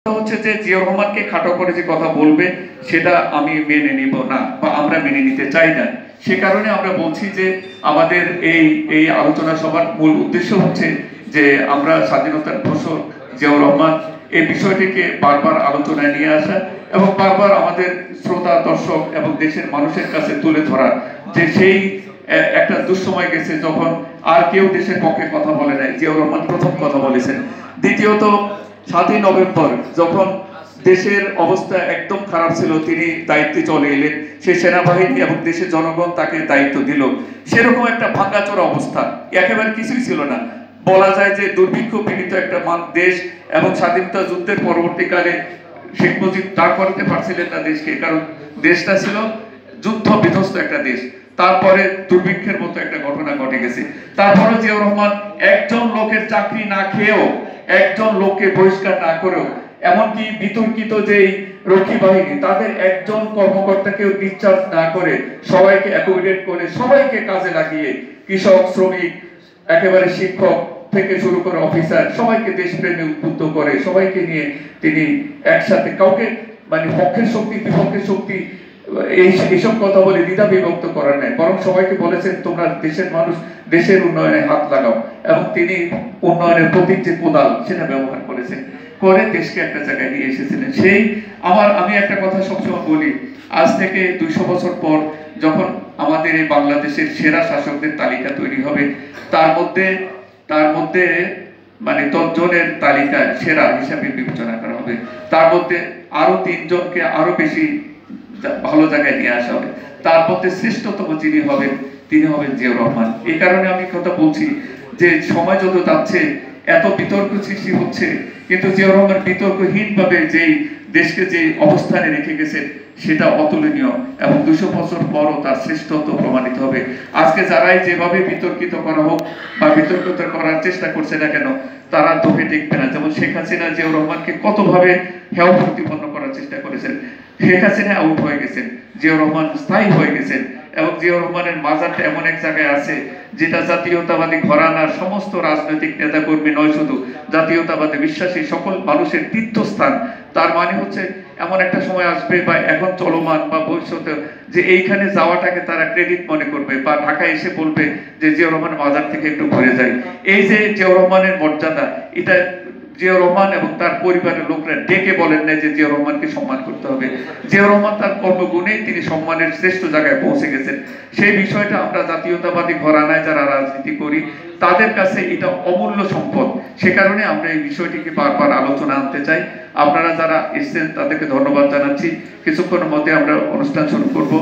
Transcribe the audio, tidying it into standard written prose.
হচ্ছে যে জিয়াউর রহমানকে খাটো করে যে কথা বলবে সেটা আমি মেনে নিব না বা আমরা মেনে নিতে চাই না। সে কারণে আমরা বলছি যে আমাদের এই আলোচনা সভার মূল উদ্দেশ্য হচ্ছে যে আমরা স্বাধীনতার ঘোষক জিয়াউর রহমান এই বিষয়টিকে বারবার আলোচনায় নিয়ে আসা এবং বারবার আমাদের শ্রোতা দর্শক এবং দেশের মানুষের কাছে তুলে ধরা যে সেই একটা দুঃসময় গেছে যখন আর কেউ দেশের পক্ষে কথা বলে নাই, জিয়াউর রহমান প্রথম কথা বলেছেন। দ্বিতীয়ত 7ই নভেম্বর যখন দেশের অবস্থা একদম খারাপ ছিল, তিনি দায়িত্বে চলে এলেন, সেই সেনাবাহিনী এবং দেশের জনগণ তাকে দায়িত্ব দিল। সেরকম একটা ভাঙাচোরা অবস্থা, একেবারে কিছুই ছিল না, বলা যায় যে দুর্ভিক্ষ পীড়িত একটা দেশ। এবং স্বাধীনতা যুদ্ধের পরবর্তীকালে শেখ মুজিব দাঁড় করাতে পারছিলেন না দেশকে, কারণ দেশটা ছিল যুদ্ধ বিধ্বস্ত একটা দেশ। তারপরে দুর্ভিক্ষের মতো একটা ঘটনা ঘটে গেছে। তারপরে জিয়াউর রহমান একজন লোকের চাকরি না খেয়েও, একজন লোককে বহিষ্কার না করেও, এমনকি বিতর্কিত যেই রক্ষী বাহিনী তাদের একজন কর্মকর্তাকেও ডিসচার্জ না করে সবাইকে অ্যাকোমোডেট করে সবাইকে কাজে লাগিয়ে কৃষক, শ্রমিক, একেবারে শিক্ষক থেকে শুরু করে অফিসার সবাইকে দেশপ্রেমে উদ্বুদ্ধ করে সবাইকে নিয়ে তিনি একসাথে, কাউকে মানে পক্ষের শক্তি বিপক্ষের শক্তি এইসব কথা বলে দ্বিধা বিভক্ত করার নেই, বরং সবাইকে বলেছেন তোমরা দেশের মানুষ, দেশের উন্নয়নে হাত লাগাও। এবং তিনি উন্নয়নের প্রতীক যে কোদাল সেটা ব্যবহার করেছেন, করে দেশকে একটা জায়গায় নিয়ে এসেছিলেন। সেই আমি একটা কথা সবসময় বলি, আজ থেকে 200 বছর পর যখন আমাদের এই বাংলাদেশের সেরা শাসকদের তালিকা তৈরি হবে, তার মধ্যে মানে 10 জনের তালিকা সেরা হিসাবে বিবেচনা করা হবে। তার মধ্যে আরো 3 জনকে আরো বেশি ভালো জায়গায় নিয়ে আসা হবে। তার মধ্যে শ্রেষ্ঠতম যিনি হবেন তিনি হবেন জিয়াউর রহমান। এই কারণে আমি কথা বলছি যে সময় যত যাচ্ছে এত বিতর্ক সৃষ্টি হচ্ছে, কিন্তু জিয়াউর রহমান বিতর্কহীন ভাবে যেই দেশকে যে অবস্থানে রেখে গেছেন সেটা অতুলনীয় এবং 200 বছর পরও তার শ্রেষ্ঠত্ব প্রমাণিত হবে। আজকে যারাই যেভাবে বিতর্কিত করা হোক বা বিতর্কিত করার চেষ্টা করছে না কেন, তারা দোষে টিকবে না। যেমন শেখ হাসিনা জিয়াউর রহমানকে কতভাবে হেয় প্রতিপন্ন করার চেষ্টা করেছেন, শেখ হাসিনা আউট হয়ে গেছেন, জিয়াউর রহমান স্থায়ী হয়ে গেছেন। এবং জিয়াউর রহমানের মাজারটা এমন এক জায়গায় আছে যেটা জাতীয়তাবাদী ঘরানার সমস্ত রাজনৈতিক নেতাকর্মী নয়, শুধু জাতীয়তাবাদে বিশ্বাসী সকল মানুষের তীর্থস্থান। তার মানে হচ্ছে এমন একটা সময় আসবে বা এখন চলমান বা ভবিষ্যতে যে এইখানে যাওয়াটাকে তারা ক্রেডিট মনে করবে বা ঢাকায় এসে বলবে যে জিয়াউর রহমান মাজার থেকে একটু ঘুরে যায়। এই যে জিয়াউর রহমানের মর্যাদা, এটা জিয়াউর রহমান এবং তার পরিবারের লোকরা ডেকে বলেন না যে জিয়াউর রহমানকে সম্মান করতে হবে। জিয়াউর রহমান তার কর্মগুণেই তিনি সম্মানের শ্রেষ্ঠ জায়গায় পৌঁছে গেছেন। সেই বিষয়টা আমরা জাতীয়তাবাদী ঘরানায় যারা রাজনীতি করি তাদের কাছে এটা অমূল্য সম্পদ। সে কারণে আমরা এই বিষয়টিকে বারবার আলোচনা আনতে চাই। আপনারা যারা এসেছেন তাদেরকে ধন্যবাদ জানাচ্ছি। কিছুক্ষণের মধ্যে আমরা অনুষ্ঠান শুরু করব।